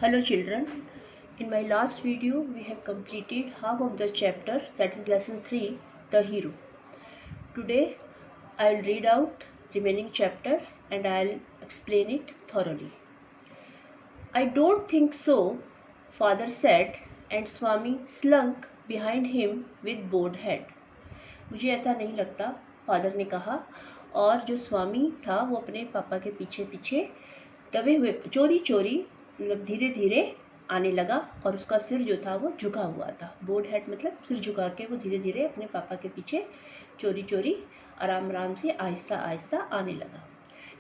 Hello children, in my last video we have completed half of the chapter, that is lesson 3, the hero. Today I will read out remaining chapter and I will explain it thoroughly. I don't think so, father said, and Swami slunk behind him with bowed head. मुझे ऐसा नहीं लगता, father ने कहा, और जो स्वामी था वो अपने पापा के पीछे पीछे दबे हुए चोरी चोरी मतलब धीरे धीरे आने लगा और उसका सिर जो था वो झुका हुआ था. बोर्ड हेड मतलब सिर झुका के वो धीरे धीरे अपने पापा के पीछे चोरी चोरी आराम आराम से आहिस्ता आहिस्ता आने लगा.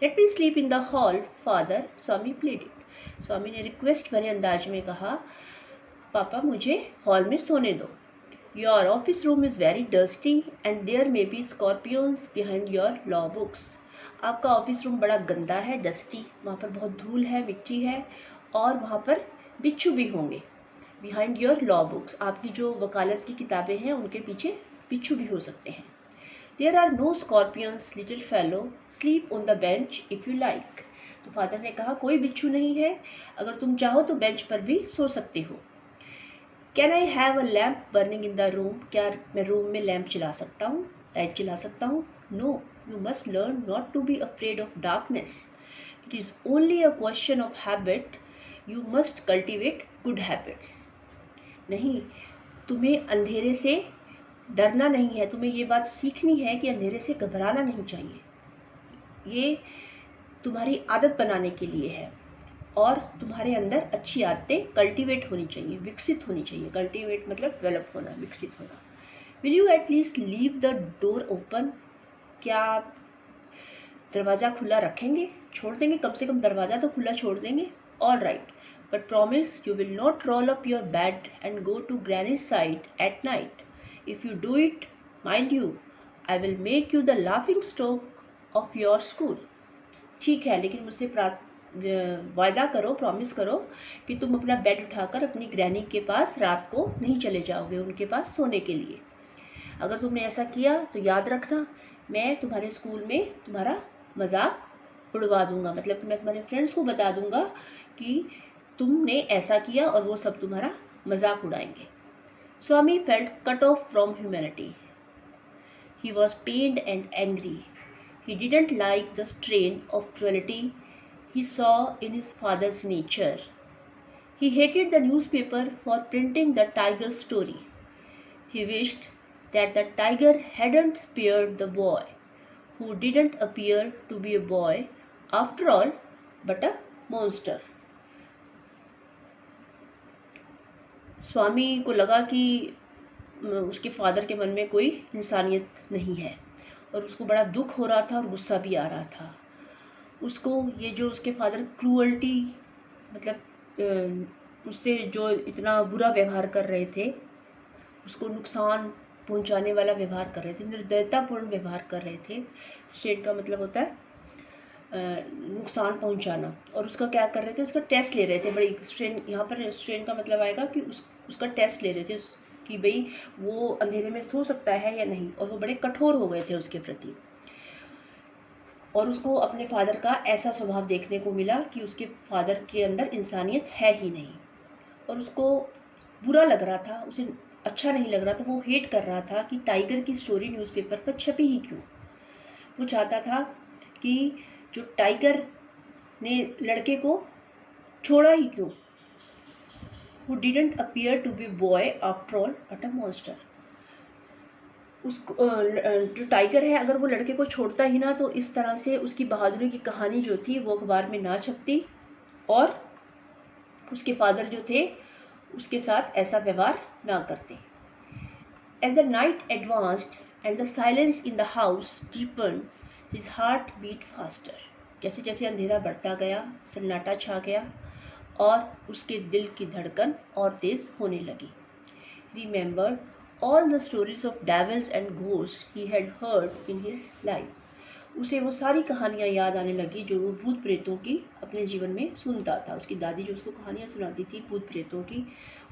Let me sleep in the hall father, Swami pleaded. Swami ने रिक्वेस्ट भरे अंदाज में कहा, पापा मुझे हॉल में सोने दो. Your office room is very dusty and there may be scorpions behind your law books. आपका ऑफिस रूम बड़ा गंदा है, डस्टी, वहाँ पर बहुत धूल है, मिट्टी है और वहाँ पर बिच्छू भी होंगे. Behind your law books, आपकी जो वकालत की किताबें हैं उनके पीछे बिच्छू भी हो सकते हैं. There are no scorpions, little fellow. Sleep on the bench if you like. तो फादर ने कहा कोई बिच्छू नहीं है, अगर तुम चाहो तो बेंच पर भी सो सकते हो. Can I have a lamp burning in the room. क्या मैं रूम में लैम्प चला सकता हूँ, लाइट चला सकता हूँ? No, you must learn not to be afraid of darkness. It is only a question of habit. You must cultivate good habits. नहीं, तुम्हें अंधेरे से डरना नहीं है, तुम्हें ये बात सीखनी है कि अंधेरे से घबराना नहीं चाहिए. ये तुम्हारी आदत बनाने के लिए है और तुम्हारे अंदर अच्छी आदतें कल्टीवेट होनी चाहिए, विकसित होनी चाहिए. कल्टीवेट मतलब डेवलप होना, विकसित होना. Will you at least leave the door open. क्या आप दरवाज़ा खुला रखेंगे, छोड़ देंगे, कम से कम दरवाज़ा तो खुला छोड़ देंगे. All right, but promise you will not roll up your bed and go to granny side at night. If you do it, mind you, I will make you the laughing stock of your school. ठीक है, लेकिन मुझसे वायदा करो, promise करो कि तुम अपना बेड उठाकर अपनी ग्रैनी के पास रात को नहीं चले जाओगे, उनके पास सोने के लिए. अगर तुमने ऐसा किया तो याद रखना, मैं तुम्हारे स्कूल में तुम्हारा मजाक उड़वा दूंगा. मतलब मैं तुम्हारे फ्रेंड्स को बता दूंगा कि तुमने ऐसा किया और वो सब तुम्हारा मजाक उड़ाएंगे. Swami felt cut off from humanity. He was pained and angry. He didn't like the strain of cruelty he saw in his father's nature. He hated the newspaper for printing the tiger story. He wished that the tiger hadn't spared the boy, who didn't appear to be a boy after all, but a monster. स्वामी को लगा कि उसके father के मन में कोई इंसानियत नहीं है और उसको बड़ा दुख हो रहा था और गुस्सा भी आ रहा था. उसको ये जो उसके फादर क्रूअल्टी मतलब उससे जो इतना बुरा व्यवहार कर रहे थे, उसको नुकसान पहुंचाने वाला व्यवहार कर रहे थे, निर्दयतापूर्ण व्यवहार कर रहे थे. स्ट्रेन का मतलब होता है नुकसान पहुंचाना, और उसका क्या कर रहे थे, उसका टेस्ट ले रहे थे. बड़ी स्ट्रेन, यहाँ पर स्ट्रेन का मतलब आएगा कि उसका टेस्ट ले रहे थे कि भाई वो अंधेरे में सो सकता है या नहीं, और वो बड़े कठोर हो गए थे उसके प्रति. और उसको अपने फादर का ऐसा स्वभाव देखने को मिला कि उसके फादर के अंदर इंसानियत है ही नहीं, और उसको बुरा लग रहा था, उसे अच्छा नहीं लग रहा था. वो हेट कर रहा था कि टाइगर की स्टोरी न्यूज़पेपर पर छपी ही क्यों. वो चाहता था कि जो टाइगर ने लड़के को छोड़ा ही क्यों. Who didn't appear to be boy after all but a monster. उसको जो टाइगर है, अगर वो लड़के को छोड़ता ही ना तो इस तरह से उसकी बहादुरी की कहानी जो थी वो अखबार में ना छपती और उसके फादर जो थे उसके साथ ऐसा व्यवहार ना करते. As the night advanced and the silence in the house deepened, his heart beat faster. जैसे जैसे अंधेरा बढ़ता गया, सन्नाटा छा गया और उसके दिल की धड़कन और तेज होने लगी. Remembered all the stories of devils and ghosts he had heard in his life. उसे वो सारी कहानियाँ याद आने लगी जो वो भूत प्रेतों की अपने जीवन में सुनता था. उसकी दादी जो उसको कहानियाँ सुनाती थी भूत प्रेतों की,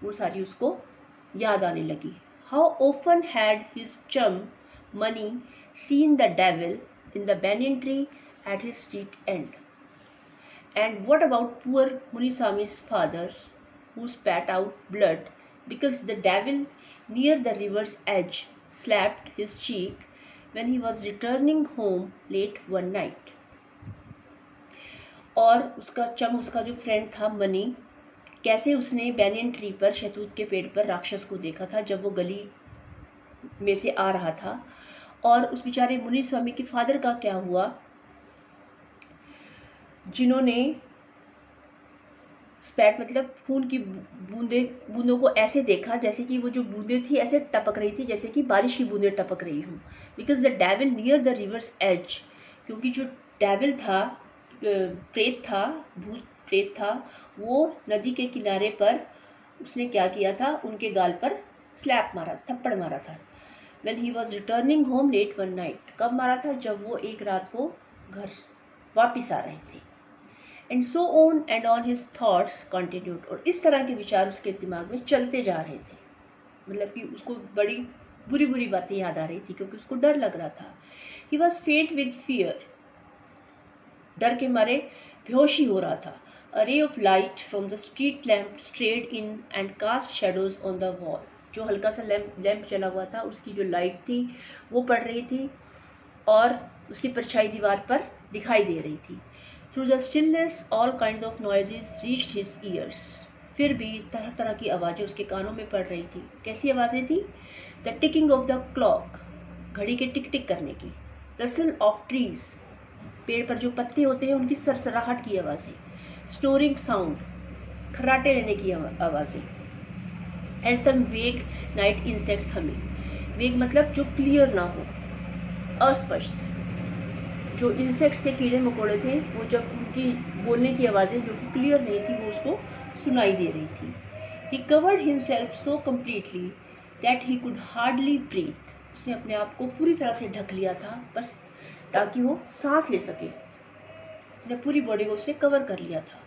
वो सारी उसको याद आने लगी. How often had his chum Money seen the devil in the banyan tree at his street end. And what about poor Munisami's father, who spat out blood because the devil near the river's edge slapped his cheek when he was returning home late one night? और उसका जो friend था money, कैसे उसने banyan tree पर, शहतूत के पेड़ पर राक्षस को देखा था जब वो गली में से आ रहा था। और उस बेचारे मुनि स्वामी के फादर का क्या हुआ, जिन्होंने स्पैट मतलब खून की बूंदों को ऐसे देखा जैसे कि वो जो बूंदें थी ऐसे टपक रही थी जैसे कि बारिश की बूंदें टपक रही हूँ। Because the devil near the river's edge, क्योंकि जो डेविल था, प्रेत था, भूत प्रेत था, वो नदी के किनारे पर उसने क्या किया था, उनके गाल पर स्लैप मारा, थप्पड़ मारा था। When he was returning home late one night, कब मारा था, जब वो एक रात को घर वापिस आ रहे थे। And so on and on his thoughts continued, और इस तरह के विचार उसके दिमाग में चलते जा रहे थे। मतलब कि उसको बड़ी बुरी बुरी बातें याद आ रही थी क्योंकि उसको डर लग रहा था। He was faint with fear, डर के मारे बेहोशी हो रहा था। A ray of light from the street lamp strayed in and cast shadows on the wall, जो हल्का सा लैंप चला हुआ था उसकी जो लाइट थी वो पड़ रही थी और उसकी परछाई दीवार पर दिखाई दे रही थी। Through the stillness all kinds of noises reached his ears, फिर भी तरह तरह की आवाज़ें उसके कानों में पड़ रही थी। कैसी आवाज़ें थी? The ticking of the clock, घड़ी के टिक टिक करने की। Rustle of trees, पेड़ पर जो पत्ते होते हैं उनकी सरसराहट की आवाज़ें। Snoring sound, खर्राटे लेने की आवाज़ें। एंड सम वेग नाइट इंसेक्ट्स हमिंग, वेग मतलब जो क्लियर ना हो, अस्पष्ट। जो इंसेक्ट्स थे, कीड़े मकोड़े थे, वो जब उनकी बोलने की आवाज़ें जो कि क्लियर नहीं थी वो उसको सुनाई दे रही थी। He covered himself so completely that he could hardly breathe, उसने अपने आप को पूरी तरह से ढक लिया था बस ताकि वो सांस ले सके। अपने पूरी बॉडी को उसने कवर कर लिया था।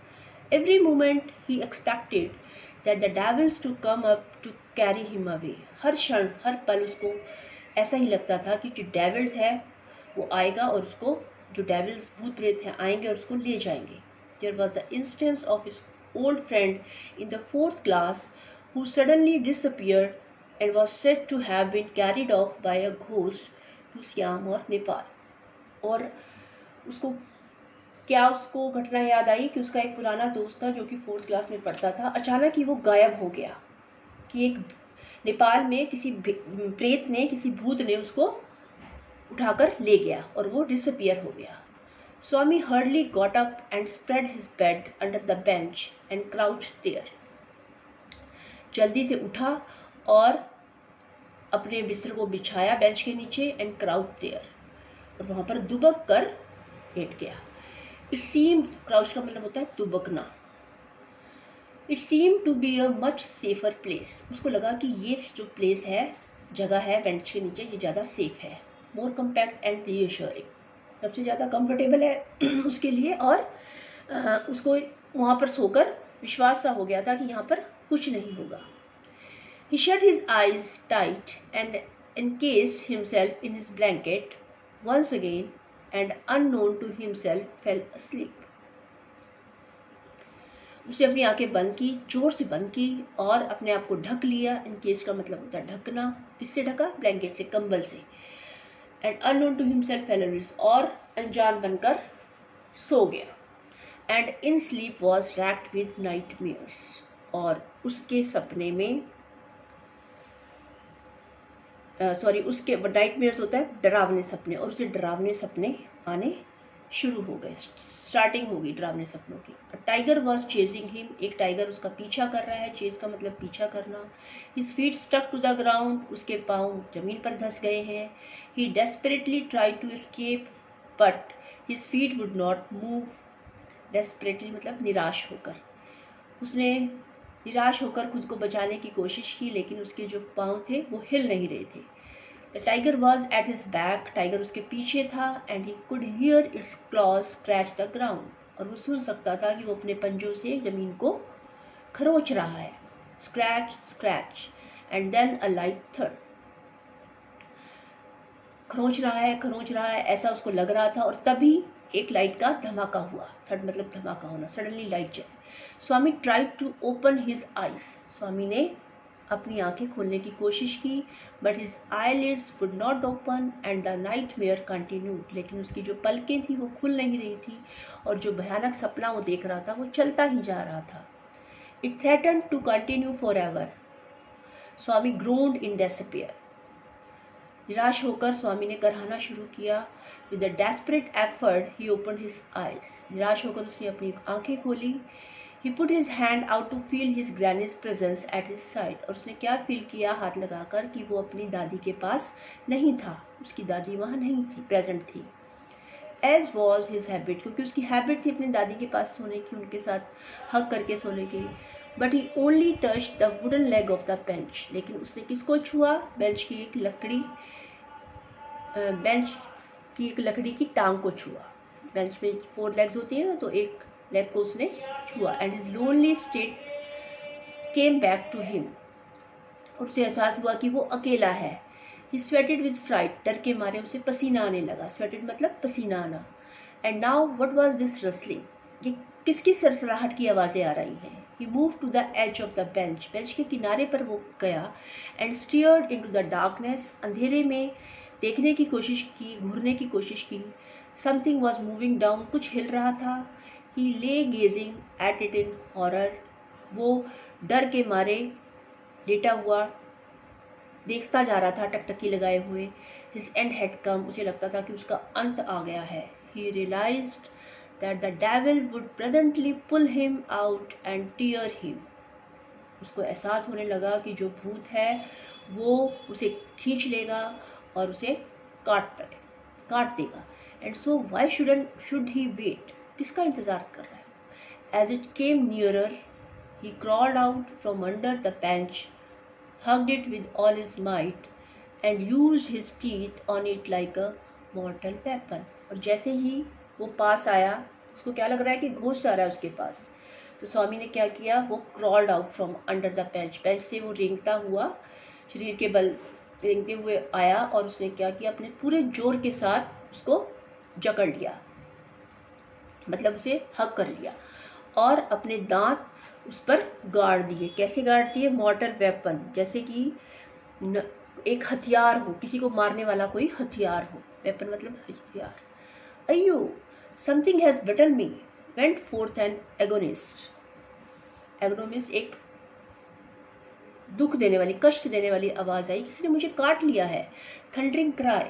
Every moment he expected that the devils to come up to carry him away, हर क्षण हर पल उसको ऐसा ही लगता था कि जो डेविल्स है वो आएगा और उसको, जो डेविल्स भूत प्रेत हैं आएंगे और उसको ले जाएंगे। There was the instance of his old friend in the 4th class who suddenly disappeared and was said to have been carried off by a ghost to Siam और नेपाल। और उसको क्या उसको घटना याद आई कि उसका एक पुराना दोस्त था जो कि 4th क्लास में पढ़ता था, अचानक ही वो गायब हो गया कि एक नेपाल में किसी प्रेत ने, किसी भूत ने उसको उठाकर ले गया और वो डिसअपियर हो गया। Swami hurriedly got up and spread his bed under the bench and crouched there, जल्दी से उठा और अपने बिस्तर को बिछाया बेंच के नीचे, एंड क्राउच्ड देयर, और वहाँ पर दुबक कर लेट गया। It seemed, क्राउच का मतलब होता है दुबकना। It seemed to be a much safer place, उसको लगा कि ये जो प्लेस है, जगह है बेंच के नीचे, ये ज़्यादा सेफ है। More compact and reassuring, सबसे ज़्यादा कंफर्टेबल है उसके लिए, और उसको वहाँ पर सोकर विश्वास सा हो गया था कि यहाँ पर कुछ नहीं होगा। He shut his eyes tight and encased himself in his blanket once again and unknown to himself fell asleep. उसने अपनी आंखें बंद की, जोर से बंद की, और अपने आप को ढक लिया। इनकेस का मतलब होता है ढकना। किससे ढका? ब्लैंकेट से, कंबल से। And unknown to himself fell asleep, और अनजान बनकर सो गया। And in sleep was raked with nightmares, और उसके सपने में उसके नाइटमेयर्स होता है डरावने सपने, और उसे डरावने सपने आने शुरू हो गए, स्टार्टिंग हो गई डरावने सपनों की। टाइगर वॉज चेजिंग हिम, एक टाइगर उसका पीछा कर रहा है। चेज का मतलब पीछा करना। His feet stuck to the ground, उसके पाँव जमीन पर धंस गए हैं। He desperately tried to escape but his feet would not move. Desperately मतलब निराश होकर, उसने निराश होकर खुद को बचाने की कोशिश की, लेकिन उसके जो पाँव थे वो हिल नहीं रहे थे। The tiger was at his back, tiger उसके पीछे था। And he could hear it's clause scratch the ground, और वो सुन सकता था कि वो अपने पंजों से जमीन को खरोच रहा है। Scratch scratch and then a light थर्ड, खरोच रहा है ऐसा उसको लग रहा था, और तभी एक लाइट का धमाका हुआ, थर्ड मतलब धमाका होना, सडनली लाइट चली। Swami tried to open his eyes, Swami ने अपनी आंखें खोलने की कोशिश की, but his eyelids would not open and the nightmare continued, लेकिन उसकी जो पलकें थी वो खुल नहीं रही थी और जो भयानक सपना वो देख रहा था वो चलता ही जा रहा था। It threatened to continue forever. Swami groaned in despair, निराश होकर स्वामी ने कराहना शुरू किया। With a desperate effort he open his eyes, निराश होकर उसने अपनी आंखें खोली। He put his hand out to feel his granny's presence at his side, और उसने क्या फील किया हाथ लगाकर कि वो अपनी दादी के पास नहीं था, उसकी दादी वहाँ नहीं थी, प्रेजेंट थी। As was his habit, क्योंकि उसकी हैबिट थी अपनी दादी के पास सोने की, उनके साथ हग करके सोने की। But he only touched the wooden leg of the bench, लेकिन उसने किसको छुआ? बेंच की एक लकड़ी की टांग को छुआ। बेंच में 4 लेग्स होती है ना, तो एक लेग को उसने छुआ। And his lonely state came back to him, और उसे एहसास हुआ कि वो अकेला है। ही स्वेटेड विद फ्राइट, डर के मारे उसे पसीना आने लगा। स्वेटेड मतलब पसीना आना। And now what was this rustling, ये किसकी सरसराहट की आवाज़ें आ रही हैं? He move to the edge of the bench, bench के किनारे पर वो गया। And stared into the darkness, अंधेरे में देखने की कोशिश की, घूरने की कोशिश की। समथिंग वॉज मूविंग डाउन, कुछ हिल रहा था। He lay gazing at it in horror, वो डर के मारे लेटा हुआ देखता जा रहा था, टकटकी लगाए हुए। हिज एंड हैड कम, उसे लगता था कि उसका अंत आ गया है। He realised that the devil would presently pull him out and tear him, उसको एहसास होने लगा कि जो भूत है वो उसे खींच लेगा और उसे काट देगा। And so why should he wait, किसका इंतज़ार कर रहा है? As it came nearer he crawled out from under the bench, hugged it with all his might and used his teeth on it like a mortal weapon। और जैसे ही वो पास आया, उसको क्या लग रहा है कि घोस्ट आ रहा है उसके पास, तो स्वामी ने क्या किया, वो crawled out from under the bench, bench से वो रेंगता हुआ, शरीर के बल रेंगते हुए आया, और उसने क्या किया, अपने पूरे जोर के साथ उसको जकड़ लिया, मतलब उसे हग कर लिया, और अपने दांत उस पर गाड़ दिए। कैसे गाड़ दिए? मॉर्टल वेपन, जैसे कि एक हथियार हो, किसी को मारने वाला कोई हथियार हो। वेपन मतलब हथियार। अयो something has bitten me, went forth an agonised, agonised एक दुख देने वाली, कष्ट देने वाली आवाज़ आई, किसी ने मुझे काट लिया है। Thundering cry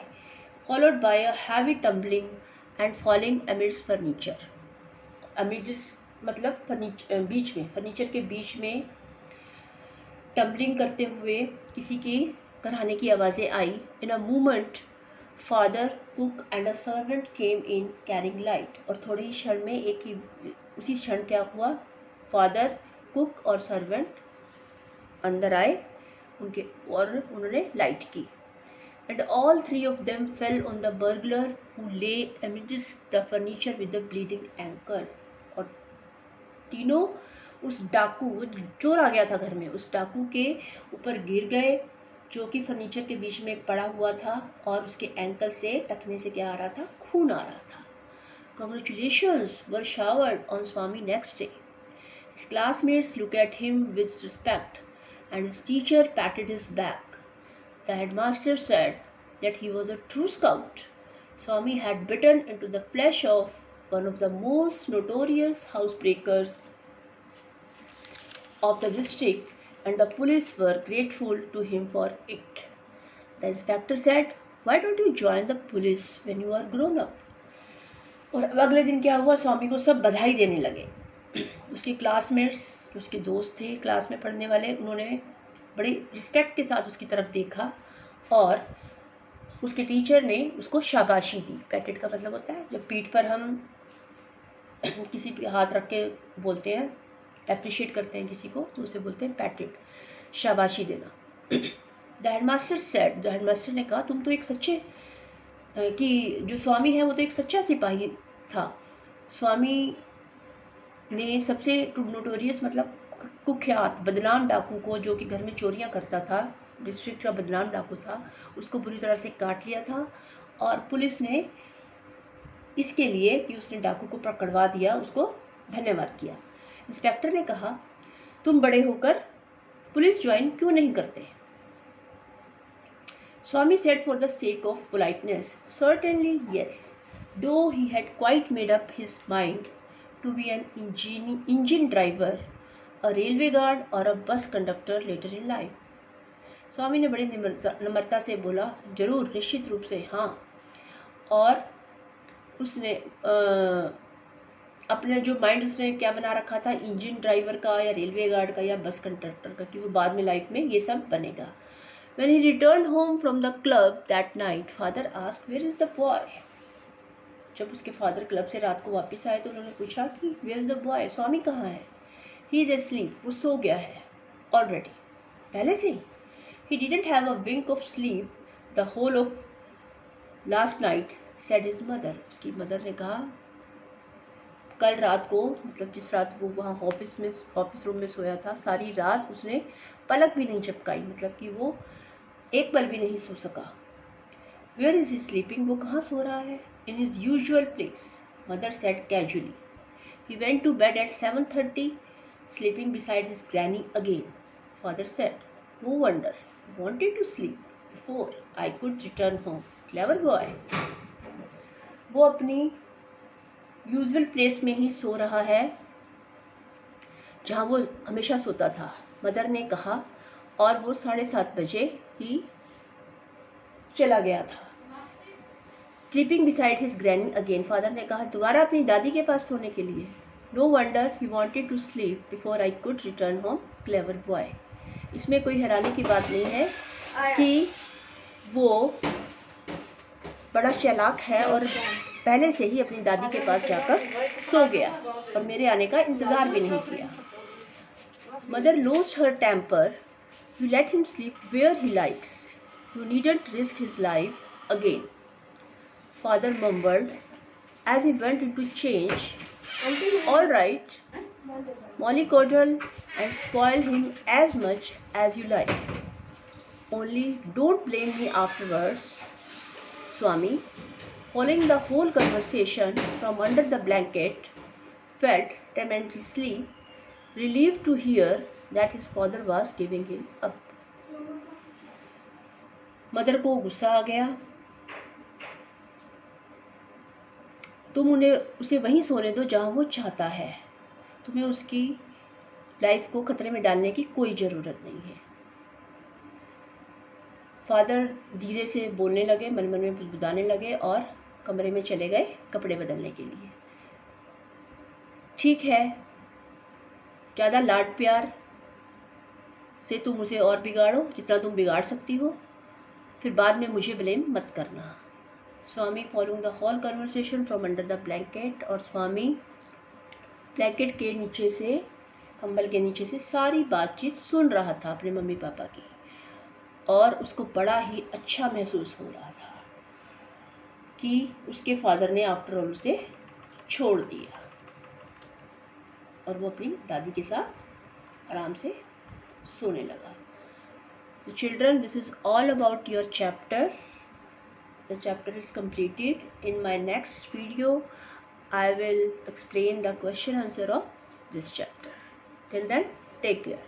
followed by a heavy tumbling and falling amidst furniture, amidst मतलब बीच में, फर्नीचर के बीच में टम्बलिंग करते हुए किसी की कराहने की आवाज़ें आई। In a moment father, cook and a servant came in carrying light, और थोड़े ही क्षण में उसी क्षण क्या हुआ, फादर, कुक और सर्वेंट अंदर आए उनके, और उन्होंने लाइट की। And all 3 of them fell on the burglar who lay amidst the furniture with a bleeding ankle, और तीनों उस डाकू, चोर आ गया था घर में, उस डाकू के ऊपर गिर गए जो कि फर्नीचर के बीच में पड़ा हुआ था, और उसके एंकल से, टखने से क्या आ रहा था, खून आ रहा था। Congratulations were showered on Swami next day. His classmates looked at him with respect and his teacher patted his back. The headmaster said that he was a true scout. Swami had bitten into the flesh of one of the most notorious housebreakers of the district, and the police were grateful to him for it. The inspector said, "Why don't you join the police when you are grown up?" और अगले दिन क्या हुआ, स्वामी को सब बधाई देने लगे। उसके क्लासमेट्स, उसके दोस्त थे क्लास में पढ़ने वाले, उन्होंने बड़े रिस्पेक्ट के साथ उसकी तरफ देखा, और उसके टीचर ने उसको शाबाशी दी। पैटेड का मतलब होता है जब पीठ पर हम किसी पे हाथ रख के बोलते हैं, अप्रिशिएट करते हैं किसी को, तो उसे बोलते हैं पैटेड, शाबाशी देना। The headmaster said, the headmaster ने कहा, तुम तो एक सच्चे कि जो स्वामी है वो तो एक सच्चा सिपाही था। स्वामी ने सबसे नोटोरियस मतलब कुख्यात बदनाम डाकू को, जो कि घर में चोरियां करता था, डिस्ट्रिक्ट का बदनाम डाकू था, उसको बुरी तरह से काट लिया था, और पुलिस ने इसके लिए कि उसने डाकू को पकड़वा दिया, उसको धन्यवाद किया। इंस्पेक्टर ने कहा, तुम बड़े होकर पुलिस ज्वाइन क्यों नहीं करते? Swami said for the sake of politeness, certainly yes, though he had quite made up his mind to be an engine driver, a railway guard or a bus conductor later in life. स्वामी ने बड़ी नम्रता से बोला, जरूर, निश्चित रूप से हाँ। और उसने अपने जो माइंड उसने क्या बना रखा था, इंजन ड्राइवर का या रेलवे गार्ड का या बस कंडक्टर का, कि वो बाद में लाइफ में ये सब बनेगा। When he returned home from the club that night, father asked, "Where is the boy?" जब उसके फादर क्लब से रात को वापस आए तो उन्होंने पूछा कि "Where is the boy?" स्वामी कहाँ है? He is asleep. वो सो गया है already, पहले से ही। He didn't have a wink of sleep the whole of last night, said his mother. उसकी मदर ने कहा, कल रात को, मतलब जिस रात वो वहाँ ऑफिस रूम में सोया था, सारी रात उसने पलक भी नहीं झपकाई, मतलब कि वो एक पल भी नहीं सो सका। Where is he sleeping? वो कहाँ सो रहा है? In his usual place, mother said casually. He went to bed at 7:30, sleeping beside his granny again. Father said, no wonder, he wanted to sleep before I could return home. Clever boy. वो अपनी usual place में ही सो रहा है जहाँ वो हमेशा सोता था, मदर ने कहा, और वो 7:30 बजे ही चला गया था। Sleeping beside his granny again, father ने कहा, दोबारा अपनी दादी के पास सोने के लिए। No wonder he wanted to sleep before I could return home, clever boy. इसमें कोई हैरानी की बात नहीं है कि वो बड़ा चालाक है और पहले से ही अपनी दादी के पास जाकर सो गया और मेरे आने का इंतज़ार भी नहीं किया। Mother lost her temper. You let him sleep where he likes. You needn't risk his life again. Father mumbled as he went into change. All right, mollycoddle and spoil him as much as you like. Only don't blame me afterwards. Swami, following the whole conversation from under the blanket, felt tremendously relieved to hear that his father was giving him up. Mother को गुस्सा आ गया। तुम उसे वहीं सोने दो जहाँ वो चाहता है, तुम्हें उसकी लाइफ को खतरे में डालने की कोई ज़रूरत नहीं है। फादर धीरे से बोलने लगे, मन मन में बुदबुदाने लगे और कमरे में चले गए कपड़े बदलने के लिए। ठीक है, ज़्यादा लाड प्यार से तुम उसे और बिगाड़ो जितना तुम बिगाड़ सकती हो, फिर बाद में मुझे ब्लेम मत करना। Swami following the whole conversation from under the blanket, और स्वामी ब्लैंकेट के नीचे से, कंबल के नीचे से सारी बातचीत सुन रहा था अपने मम्मी पापा की, और उसको बड़ा ही अच्छा महसूस हो रहा था कि उसके फादर ने आफ्टर ऑल उसे छोड़ दिया और वो अपनी दादी के साथ आराम से सोने लगा। तो children, this is all about your chapter. The chapter is completed. In my next video, I will explain the question answer of this chapter. Till then, take care.